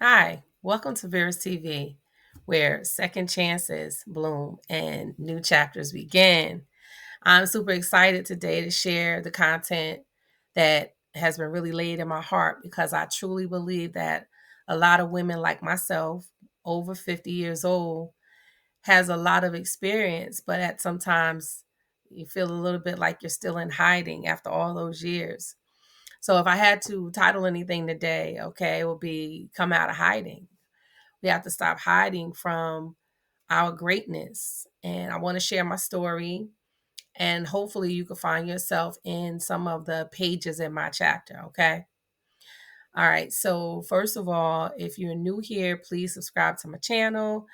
Hi, welcome to Veris TV, where second chances bloom and new chapters begin. I'm super excited today to share the content that has been really laid in my heart because I truly believe that a lot of women like myself, over 50 years old, has a lot of experience, but at sometimes you feel a little bit like you're still in hiding after all those years. So if I had to title anything today, okay, it would be Come Out of Hiding. We have to stop hiding from our greatness. And I want to share my story. And hopefully, you can find yourself in some of the pages in my chapter. Okay. All right. So, first of all, if you're new here, please subscribe to my channel.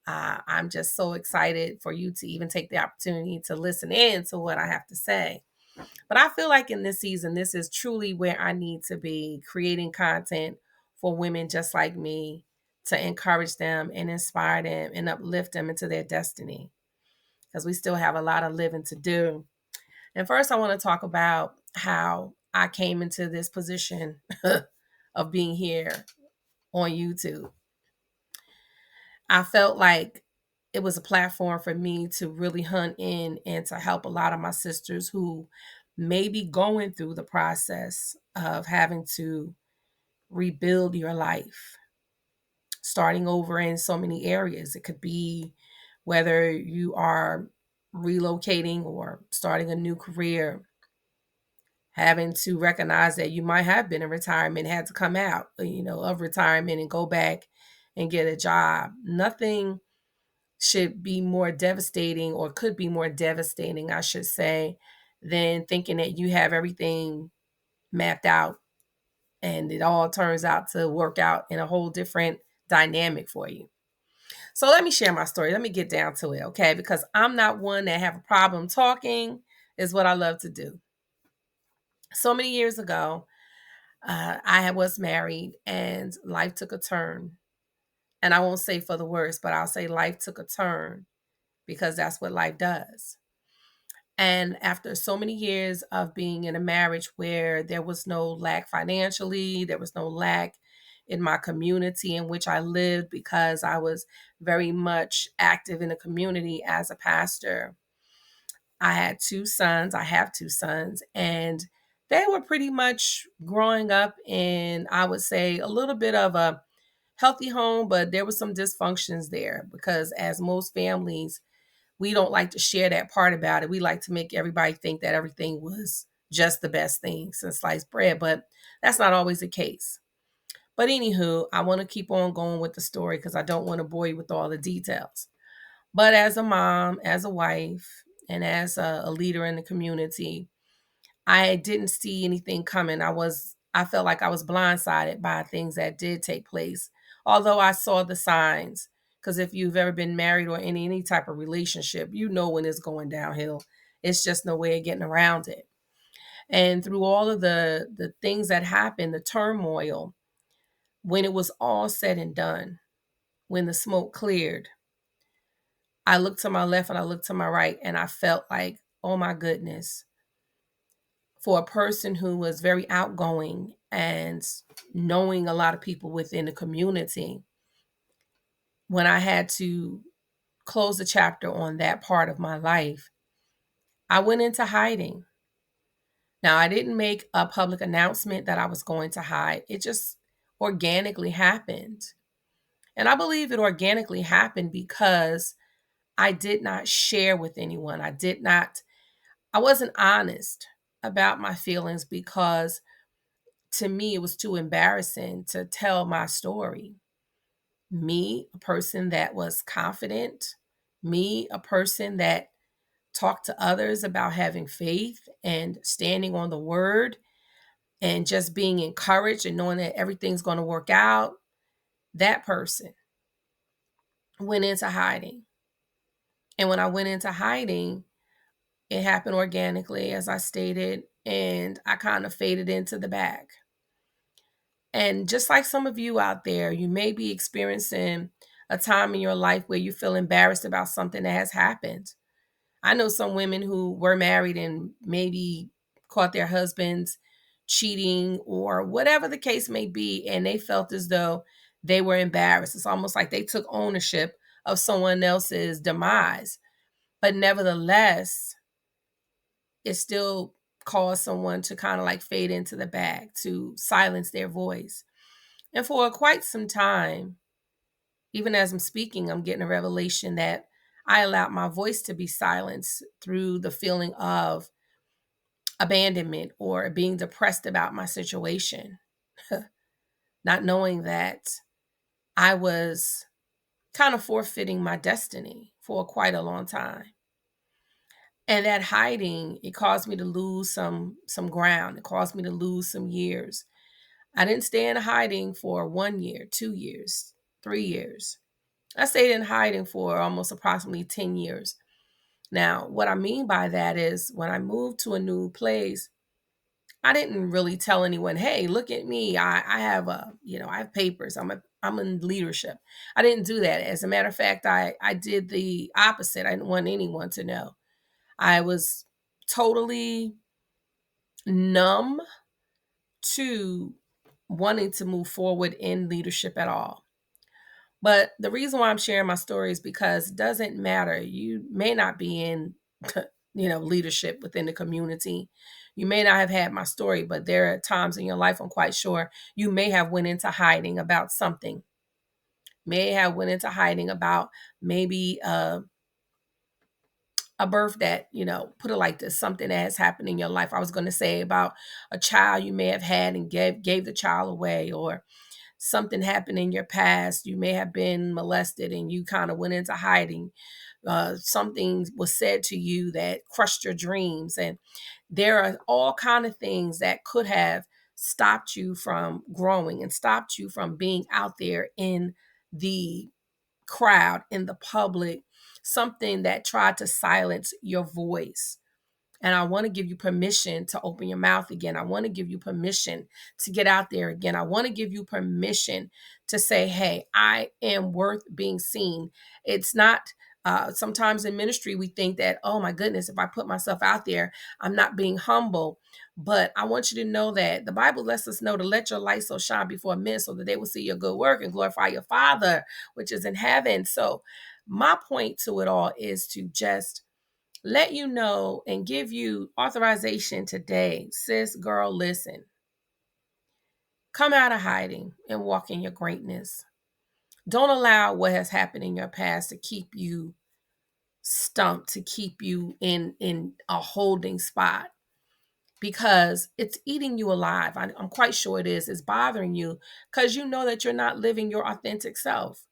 I'm just so excited for you to even take the opportunity to listen in to what I have to say. But I feel like in this season, this is truly where I need to be creating content for women just like me to encourage them and inspire them and uplift them into their destiny because we still have a lot of living to do. And first, I want to talk about how I came into this position of being here on YouTube. I felt like it was a platform for me to really hunt in and to help a lot of my sisters who may be going through the process of having to rebuild your life, starting over in so many areas. It could be whether you are relocating or starting a new career, having to recognize that you might have been in retirement, had to come out, of retirement and go back and get a job. Nothing should be more devastating, or could be more devastating, I should say, than thinking that you have everything mapped out and it all turns out to work out in a whole different dynamic for you. So let me share my story. Let me get down to it, okay? Because I'm not one that have a problem talking, is what I love to do. So many years ago, was married and life took a turn. And I won't say for the worse, but I'll say life took a turn because that's what life does. And after so many years of being in a marriage where there was no lack financially, there was no lack in my community in which I lived because I was very much active in the community as a pastor. I had two sons. I have two sons, and they were pretty much growing up in, I would say, a little bit of a healthy home, but there was some dysfunctions there because, as most families, we don't like to share that part about it. We like to make everybody think that everything was just the best thing since sliced bread, but that's not always the case. But anywho, I want to keep on going with the story because I don't want to bore you with all the details. But as a mom, as a wife, and as a leader in the community, I didn't see anything coming. I felt like I was blindsided by things that did take place, although I saw the signs. Because if you've ever been married or in any type of relationship, you know when it's going downhill. It's just no way of getting around it. And through all of the things that happened, the turmoil, when it was all said and done, when the smoke cleared, I looked to my left and I looked to my right, and I felt like, oh my goodness, for a person who was very outgoing and knowing a lot of people within the community, when I had to close the chapter on that part of my life, I went into hiding. Now, I didn't make a public announcement that I was going to hide. It just organically happened. And I believe it organically happened because I did not share with anyone. I wasn't honest about my feelings because to me, it was too embarrassing to tell my story. Me, a person that was confident, me, a person that talked to others about having faith and standing on the word and just being encouraged and knowing that everything's going to work out. That person went into hiding. And when I went into hiding, it happened organically, as I stated, and I kind of faded into the back. And just like some of you out there, you may be experiencing a time in your life where you feel embarrassed about something that has happened. I know some women who were married and maybe caught their husbands cheating or whatever the case may be, and they felt as though they were embarrassed. It's almost like they took ownership of someone else's demise. But nevertheless, it still caused someone to kind of like fade into the back, to silence their voice. And for quite some time, even as I'm speaking, I'm getting a revelation that I allowed my voice to be silenced through the feeling of abandonment or being depressed about my situation, not knowing that I was kind of forfeiting my destiny for quite a long time. And that hiding, it caused me to lose some ground. It caused me to lose some years. I didn't stay in hiding for 1 year, 2 years, 3 years. I stayed in hiding for almost approximately 10 years. Now, what I mean by that is when I moved to a new place, I didn't really tell anyone, hey, look at me. I have I have papers. I'm in leadership. I didn't do that. As a matter of fact, I did the opposite. I didn't want anyone to know. I was totally numb to wanting to move forward in leadership at all. But the reason why I'm sharing my story is because it doesn't matter. You may not be in, leadership within the community. You may not have had my story, but there are times in your life, I'm quite sure, you may have went into hiding about something. May have went into hiding about maybe a birth that, put it like this, something that has happened in your life. I was going to say about a child you may have had and gave the child away, or something happened in your past. You may have been molested and you kind of went into hiding. Something was said to you that crushed your dreams. And there are all kind of things that could have stopped you from growing and stopped you from being out there in the crowd, in the public, something that tried to silence your voice. And I want to give you permission to open your mouth again. I want to give you permission to get out there again. I want to give you permission to say, hey, I am worth being seen. It's not, sometimes in ministry, we think that, oh my goodness, if I put myself out there, I'm not being humble. But I want you to know that the Bible lets us know to let your light so shine before men so that they will see your good work and glorify your Father, which is in heaven. So my point to it all is to just let you know and give you authorization today. Sis, girl, listen. Come out of hiding and walk in your greatness. Don't allow what has happened in your past to keep you stumped, to keep you in a holding spot, because it's eating you alive. I'm quite sure it is. It's bothering you because you know that you're not living your authentic self.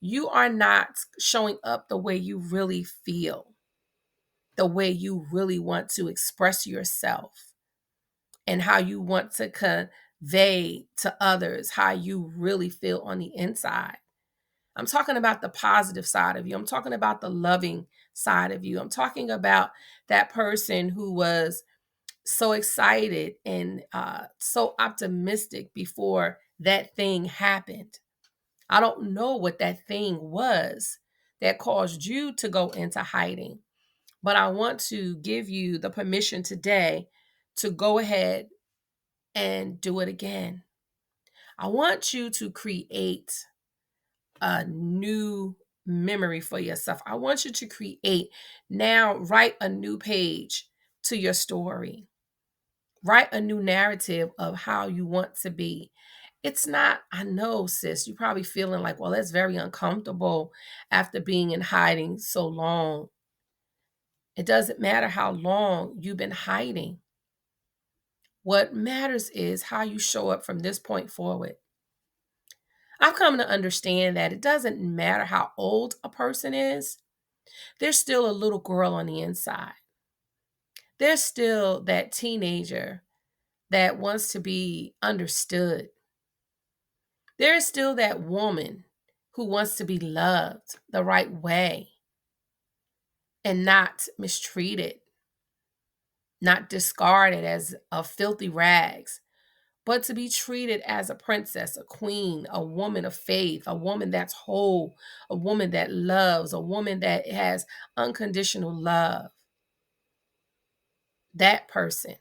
You are not showing up the way you really feel, the way you really want to express yourself, and how you want to convey to others how you really feel on the inside. I'm talking about the positive side of you. I'm talking about the loving side of you. I'm talking about that person who was so excited and so optimistic before that thing happened. I don't know what that thing was that caused you to go into hiding, but I want to give you the permission today to go ahead and do it again. I want you to create a new memory for yourself. I want you to create now, write a new page to your story. Write a new narrative of how you want to be. It's not, I know, sis, you're probably feeling like, well, that's very uncomfortable after being in hiding so long. It doesn't matter how long you've been hiding. What matters is how you show up from this point forward. I've come to understand that it doesn't matter how old a person is, there's still a little girl on the inside. There's still that teenager that wants to be understood. There is still that woman who wants to be loved the right way and not mistreated, not discarded as a filthy rags, but to be treated as a princess, a queen, a woman of faith, a woman that's whole, a woman that loves, a woman that has unconditional love. That person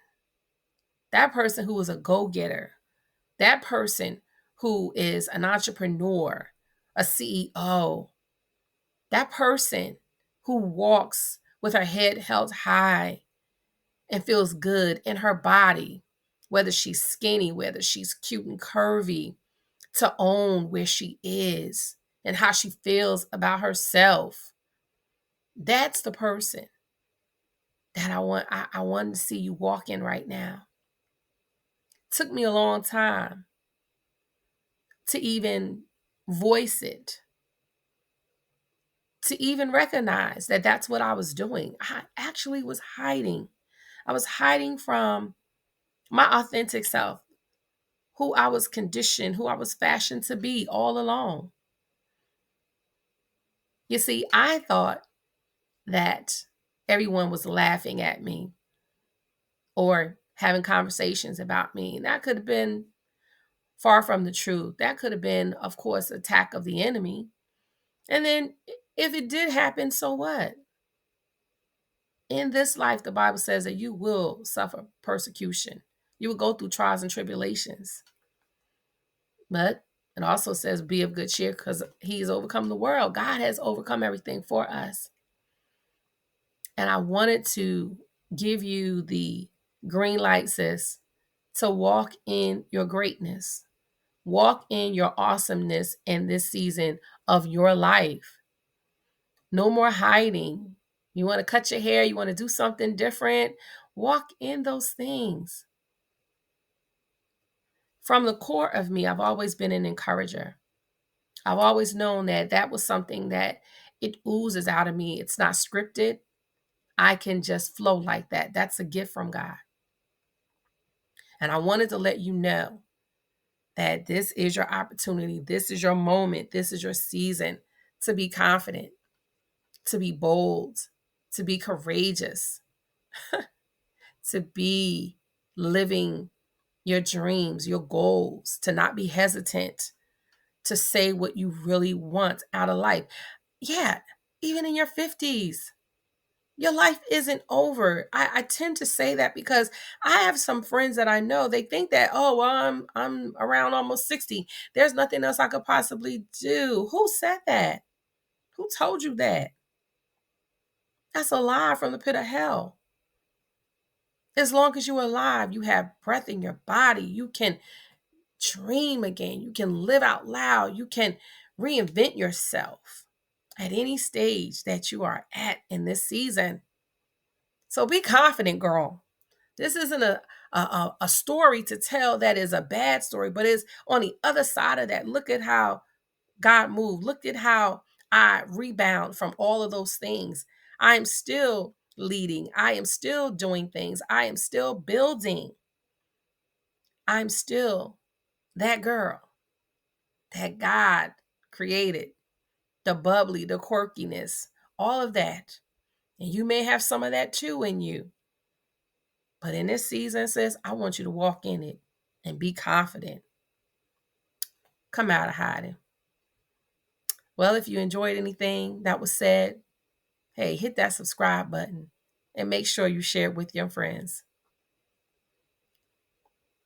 who was a go-getter, that person who is an entrepreneur, a CEO, that person who walks with her head held high and feels good in her body, whether she's skinny, whether she's cute and curvy, to own where she is and how she feels about herself. That's the person that I want to see you walk in right now. Took me a long time to even voice it, to even recognize that that's what I was doing. I actually was hiding. I was hiding from my authentic self, who I was conditioned, who I was fashioned to be all along. You see, I thought that everyone was laughing at me or having conversations about me. And that could have been far from the truth. That could have been, of course, attack of the enemy. And then if it did happen, so what? In this life, the Bible says that you will suffer persecution. You will go through trials and tribulations. But it also says, be of good cheer because he's overcome the world. God has overcome everything for us. And I wanted to give you the green light, sis, to walk in your greatness, walk in your awesomeness in this season of your life. No more hiding. You want to cut your hair, you want to do something different, walk in those things. From the core of me, I've always been an encourager. I've always known that that was something that it oozes out of me. It's not scripted. I can just flow like that. That's a gift from God. And I wanted to let you know that this is your opportunity. This is your moment. This is your season to be confident, to be bold, to be courageous, to be living your dreams, your goals, to not be hesitant, to say what you really want out of life. Yeah, even in your 50s, your life isn't over. I tend to say that because I have some friends that I know, they think that, oh, well, I'm around almost 60. There's nothing else I could possibly do. Who said that? Who told you that? That's a lie from the pit of hell. As long as you're alive, you have breath in your body, you can dream again. You can live out loud. You can reinvent yourself at any stage that you are at in this season. So be confident, girl. This isn't a story to tell that is a bad story, but it's on the other side of that. Look at how God moved. Look at how I rebound from all of those things. I am still leading. I am still doing things. I am still building. I'm still that girl that God created, the bubbly, the quirkiness, all of that. And you may have some of that too in you. But in this season, sis, I want you to walk in it and be confident. Come out of hiding. Well, if you enjoyed anything that was said, hey, hit that subscribe button and make sure you share it with your friends.